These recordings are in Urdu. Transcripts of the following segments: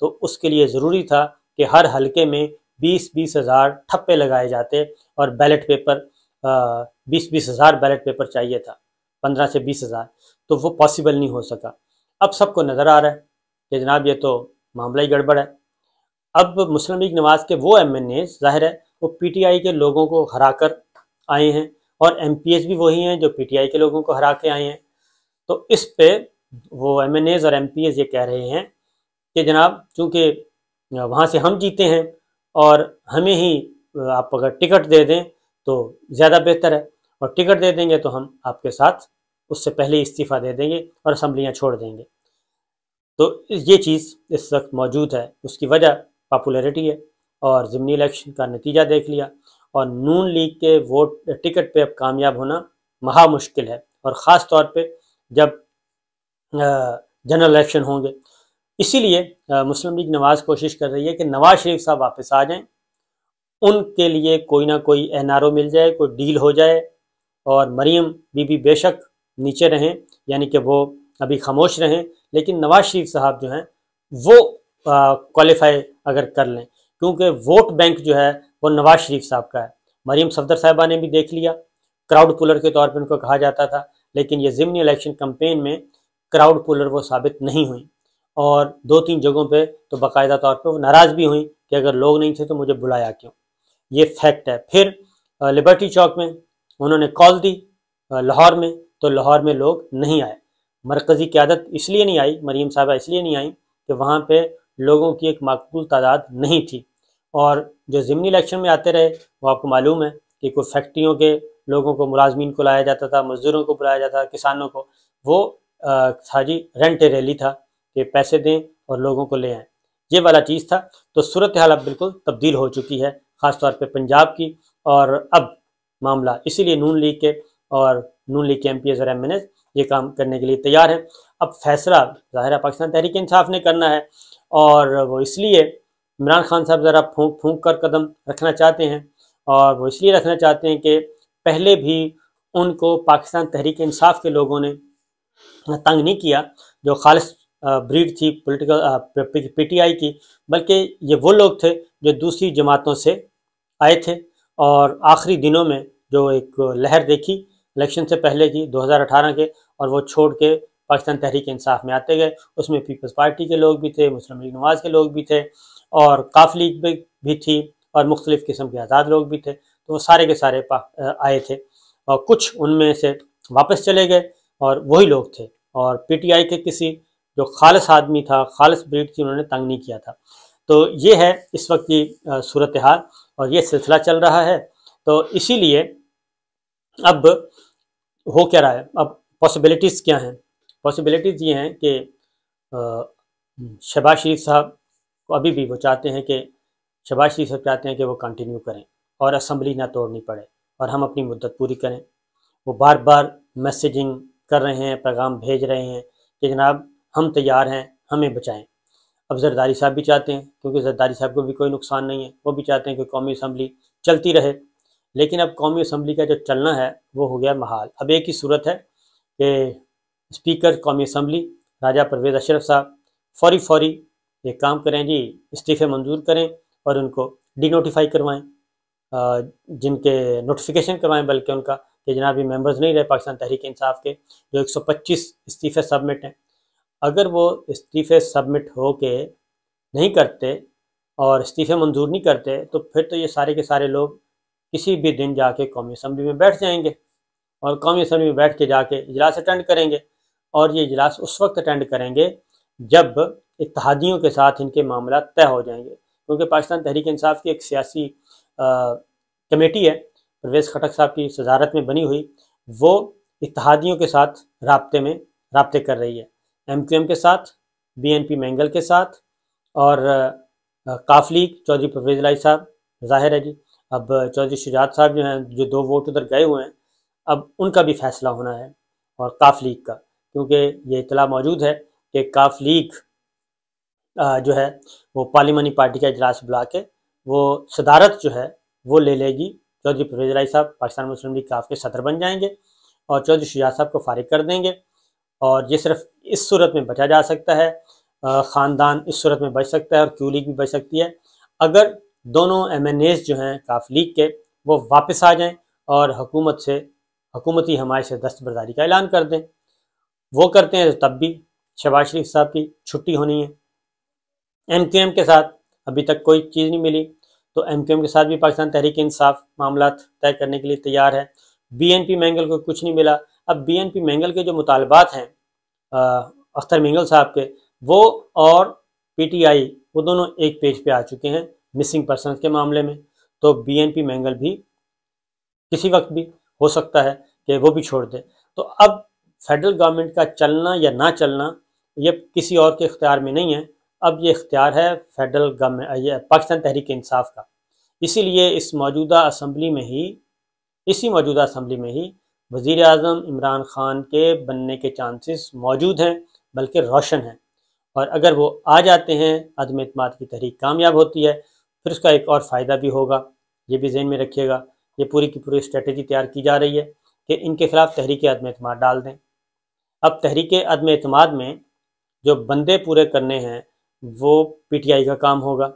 تو اس کے لیے ضروری تھا کہ ہر حلقے میں 20-20 ہزار ٹھپے لگائے جاتے اور بیلٹ پیپر 20-20 ہزار بیلٹ پیپر چاہیے تھا، 15 سے 20 ہزار، تو وہ پاسبل نہیں ہو سکا۔ اب سب کو نظر آ رہا ہے کہ جناب یہ تو معاملہ ہی گڑبڑ ہے۔ اب مسلم لیگ نواز کے وہ ایم این اے ظاہر ہے وہ پی ٹی آئی کے لوگوں کو ہرا کر آئے ہیں، اور ایم پی ایس بھی وہی ہیں جو پی ٹی آئی کے لوگوں کو ہرا کے آئے ہیں۔ تو اس پہ وہ ایم این ایز اور ایم پی ایس یہ کہہ رہے ہیں کہ جناب چونکہ وہاں سے ہم جیتے ہیں اور ہمیں ہی آپ اگر ٹکٹ دے دیں تو زیادہ بہتر ہے، اور ٹکٹ دے دیں گے تو ہم آپ کے ساتھ اس سے پہلے استعفیٰ دے دیں گے اور اسمبلیاں چھوڑ دیں گے۔ تو یہ چیز اس وقت موجود ہے، اس کی وجہ پاپولیرٹی ہے، اور ضمنی الیکشن کا نتیجہ دیکھ لیا، اور نون لیگ کے ووٹ ٹکٹ پہ اب کامیاب ہونا مہا مشکل ہے، اور خاص طور پہ جب جنرل الیکشن ہوں گے۔ اسی لیے مسلم لیگ نواز کوشش کر رہی ہے کہ نواز شریف صاحب واپس آ جائیں، ان کے لیے کوئی نہ کوئی این آر او مل جائے، کوئی ڈیل ہو جائے، اور مریم بی بی بے شک نیچے رہیں، یعنی کہ وہ ابھی خاموش رہیں، لیکن نواز شریف صاحب جو ہیں وہ کوالیفائی اگر کر لیں، کیونکہ ووٹ بینک جو ہے وہ نواز شریف صاحب کا ہے۔ مریم صفدر صاحبہ نے بھی دیکھ لیا، کراؤڈ پولر کے طور پہ ان کو کہا جاتا تھا، لیکن یہ ضمنی الیکشن کمپین میں کراؤڈ پولر وہ ثابت نہیں ہوئیں، اور 2-3 جگہوں پہ تو باقاعدہ طور پہ وہ ناراض بھی ہوئیں کہ اگر لوگ نہیں تھے تو مجھے بلایا کیوں۔ یہ فیکٹ ہے۔ پھر لبرٹی چوک میں انہوں نے کال دی، لاہور میں، تو لاہور میں لوگ نہیں آئے۔ مرکزی قیادت اس لیے نہیں آئی، مریم صاحبہ اس لیے نہیں آئیں کہ وہاں پہ لوگوں کی ایک معقول تعداد نہیں تھی، اور جو ضمنی الیکشن میں آتے رہے وہ آپ کو معلوم ہے کہ کوئی فیکٹریوں کے لوگوں کو، ملازمین کو لایا جاتا تھا، مزدوروں کو بلایا جاتا تھا، کسانوں کو، وہ حاجی رینٹ ریلی تھا کہ پیسے دیں اور لوگوں کو لے آئیں، یہ والا چیز تھا۔ تو صورتحال اب بالکل تبدیل ہو چکی ہے، خاص طور پہ پنجاب کی، اور اب معاملہ اسی لیے نون لیگ کے ایم پی ایز اور ایم این ایز یہ کام کرنے کے لیے تیار ہیں۔ اب فیصلہ ظاہر ہے پاکستان تحریک انصاف نے کرنا ہے، اور وہ اس لیے عمران خان صاحب ذرا پھونک پھونک کر قدم رکھنا چاہتے ہیں، اور وہ اس لیے رکھنا چاہتے ہیں کہ پہلے بھی ان کو پاکستان تحریک انصاف کے لوگوں نے تنگ نہیں کیا، جو خالص بریڈ تھی پولیٹیکل پی ٹی آئی کی، بلکہ یہ وہ لوگ تھے جو دوسری جماعتوں سے آئے تھے، اور آخری دنوں میں جو ایک لہر دیکھی الیکشن سے پہلے کی 2018 کے، اور وہ چھوڑ کے پاکستان تحریک انصاف میں آتے گئے، اس میں پیپلز پارٹی کے لوگ بھی تھے، مسلم لیگ نواز کے لوگ بھی تھے، اور کاف لیگ بھی تھی، اور مختلف قسم کے آزاد لوگ بھی تھے، تو وہ سارے کے سارے آئے تھے، اور کچھ ان میں سے واپس چلے گئے، اور وہی لوگ تھے، اور پی ٹی آئی کے کسی جو خالص آدمی تھا، خالص بریڈ تھی، انہوں نے تنگ نہیں کیا تھا۔ تو یہ ہے اس وقت کی صورتحال، اور یہ سلسلہ چل رہا ہے۔ تو اسی لیے اب ہو کیا رہا ہے، اب پاسبلٹیز کیا ہیں؟ پاسبلٹیز یہ ہیں کہ شہباز شریف صاحب کو ابھی بھی وہ چاہتے ہیں کہ شہباز شریف صاحب چاہتے ہیں کہ وہ کنٹینیو کریں اور اسمبلی نہ توڑنی پڑے اور ہم اپنی مدت پوری کریں۔ وہ بار بار میسیجنگ کر رہے ہیں، پیغام بھیج رہے ہیں کہ جناب ہم تیار ہیں، ہمیں بچائیں۔ اب زرداری صاحب بھی چاہتے ہیں، کیونکہ زرداری صاحب کو بھی کوئی نقصان نہیں ہے، وہ بھی چاہتے ہیں کہ قومی اسمبلی چلتی رہے، لیکن اب قومی اسمبلی کا جو چلنا ہے وہ ہو گیا محال۔ اب ایک ہی صورت ہے کہ اسپیکر قومی اسمبلی راجہ پرویز اشرف صاحب فوری ایک کام کریں جی، استعفے منظور کریں اور ان کو ڈی نوٹیفائی کروائیں، جن کے نوٹیفیکیشن کروائیں، بلکہ ان کا کہ جناب یہ ممبرز نہیں رہے پاکستان تحریک انصاف کے، جو 125 استعفے سبمٹ ہیں۔ اگر وہ استعفے سبمٹ ہو کے نہیں کرتے اور استعفے منظور نہیں کرتے، تو پھر تو یہ سارے کے سارے لوگ کسی بھی دن جا کے قومی اسمبلی میں بیٹھ جائیں گے، اور قومی اسمبلی میں بیٹھ کے جا کے اجلاس اٹینڈ کریں گے، اور یہ اجلاس اس وقت اٹینڈ کریں گے جب اتحادیوں کے ساتھ ان کے معاملات طے ہو جائیں گے، کیونکہ پاکستان تحریک انصاف کی ایک سیاسی کمیٹی ہے پرویز خٹک صاحب کی صدارت میں بنی ہوئی، وہ اتحادیوں کے ساتھ رابطے کر رہی ہے، ایم کیو ایم کے ساتھ، بی این پی مینگل کے ساتھ، اور کاف لیگ چودھری پرویز الہی صاحب، ظاہر ہے جی اب چودھری شجاعت صاحب جو ہیں، جو 2 ووٹ ادھر گئے ہوئے ہیں، اب ان کا بھی فیصلہ ہونا ہے، اور کاف لیگ کا، کیونکہ یہ اطلاع موجود ہے کہ کاف لیگ جو ہے وہ پارلیمانی پارٹی کا اجلاس بلا کے وہ صدارت جو ہے وہ لے لے گی، چودھری پرویز الہی صاحب پاکستان مسلم لیگ کاف کے صدر بن جائیں گے، اور چودھری شجاعت صاحب کو فارغ کر دیں گے، اور یہ صرف اس صورت میں بچا جا سکتا ہے خاندان اس صورت میں بچ سکتا ہے اور کیو لیگ بھی بچ سکتی ہے اگر دونوں ایم این ایز جو ہیں کاف لیگ کے وہ واپس آ جائیں اور حکومتی حمایت سے دستبرداری کا اعلان کر دیں۔ وہ کرتے ہیں تو تب بھی شہباز شریف صاحب کی چھٹی ہونی ہے۔ ایم کیو ایم کے ساتھ ابھی تک کوئی چیز نہیں ملی، تو ایم کیو ایم کے ساتھ بھی پاکستان تحریک انصاف معاملات طے کرنے کے لیے تیار ہے۔ بی این پی مینگل کو کچھ نہیں ملا۔ اب بی این پی مینگل کے جو مطالبات ہیں اختر مینگل صاحب کے، وہ اور پی ٹی آئی وہ دونوں ایک پیج پہ آ چکے ہیں مسنگ پرسنز کے معاملے میں، تو بی این پی مینگل بھی کسی وقت بھی ہو سکتا ہے کہ وہ بھی چھوڑ دے۔ تو اب فیڈرل گورنمنٹ کا چلنا یا نہ چلنا یہ کسی اور کے اختیار میں نہیں ہے، اب یہ اختیار ہے فیڈرل گورنمنٹ پاکستان تحریک انصاف کا۔ اسی لیے اسی موجودہ اسمبلی میں ہی وزیر اعظم عمران خان کے بننے کے چانسز موجود ہیں، بلکہ روشن ہیں، اور اگر وہ آ جاتے ہیں عدم اعتماد کی تحریک کامیاب ہوتی ہے، پھر اس کا ایک اور فائدہ بھی ہوگا، یہ بھی ذہن میں رکھیے گا۔ یہ پوری کی پوری اسٹریٹجی تیار کی جا رہی ہے کہ ان کے خلاف تحریک عدم اعتماد ڈال دیں۔ اب تحریک عدم اعتماد میں جو بندے پورے کرنے ہیں وہ پی ٹی آئی کا کام ہوگا۔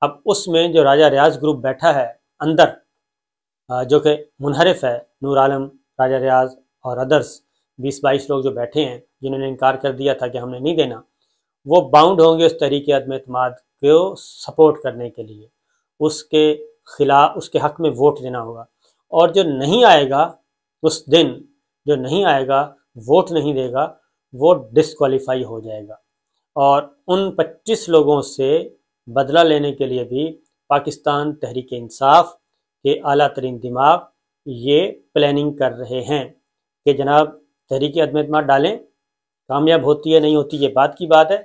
اب اس میں جو راجہ ریاض گروپ بیٹھا ہے اندر، جو کہ منحرف ہے، نور عالم، راجہ ریاض اور ادرس 20-22 لوگ جو بیٹھے ہیں جنہوں نے انکار کر دیا تھا کہ ہم نے نہیں دینا، وہ باؤنڈ ہوں گے اس تحریک عدم اعتماد کو سپورٹ کرنے کے لیے، اس کے خلاف، اس کے حق میں ووٹ دینا ہوگا، اور جو نہیں آئے گا اس دن، جو نہیں آئے گا، ووٹ نہیں دے گا، وہ ڈسکوالیفائی ہو جائے گا۔ اور ان 25 لوگوں سے بدلہ لینے کے لیے بھی پاکستان تحریک انصاف کے اعلیٰ ترین دماغ یہ پلاننگ کر رہے ہیں کہ جناب تحریک عدم اعتماد ڈالیں، کامیاب ہوتی ہے نہیں ہوتی یہ بات کی بات ہے،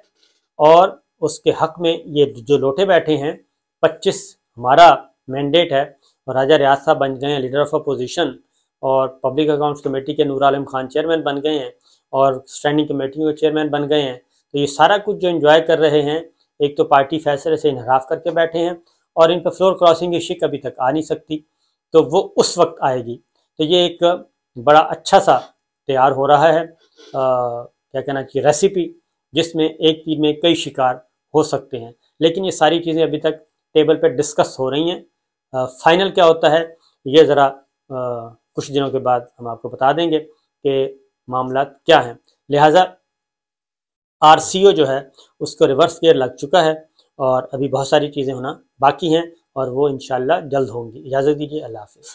اور اس کے حق میں یہ جو لوٹے بیٹھے ہیں 25 ہمارا مینڈیٹ ہے، اور راجہ ریاض صاحب بن گئے ہیں لیڈر آف اپوزیشن، اور پبلک اکاؤنٹس کمیٹی کے نور عالم خان چیئرمین بن گئے ہیں، اور اسٹینڈنگ کمیٹی کے چیئرمین بن گئے ہیں، تو یہ سارا کچھ جو انجوائے کر رہے ہیں، ایک تو پارٹی فیصلے سے انحراف کر کے بیٹھے ہیں، اور ان پہ فلور کراسنگ کی شک ابھی تک آ نہیں سکتی، تو وہ اس وقت آئے گی۔ تو یہ ایک بڑا اچھا سا تیار ہو رہا ہے کیا کہنا چاہیے ریسیپی، جس میں ایک تیر میں کئی شکار ہو سکتے ہیں، لیکن یہ ساری چیزیں ابھی تک ٹیبل پہ ڈسکس ہو رہی ہیں۔ فائنل کیا ہوتا ہے یہ ذرا کچھ دنوں کے بعد ہم آپ کو بتا دیں گے کہ معاملات کیا ہیں۔ لہٰذا آر سی او جو ہے اس کو ریورس گیئر لگ چکا ہے، اور ابھی بہت ساری چیزیں ہونا باقی ہیں، اور وہ انشاءاللہ جلد ہوں گی۔ اجازت دیجیے، اللہ حافظ۔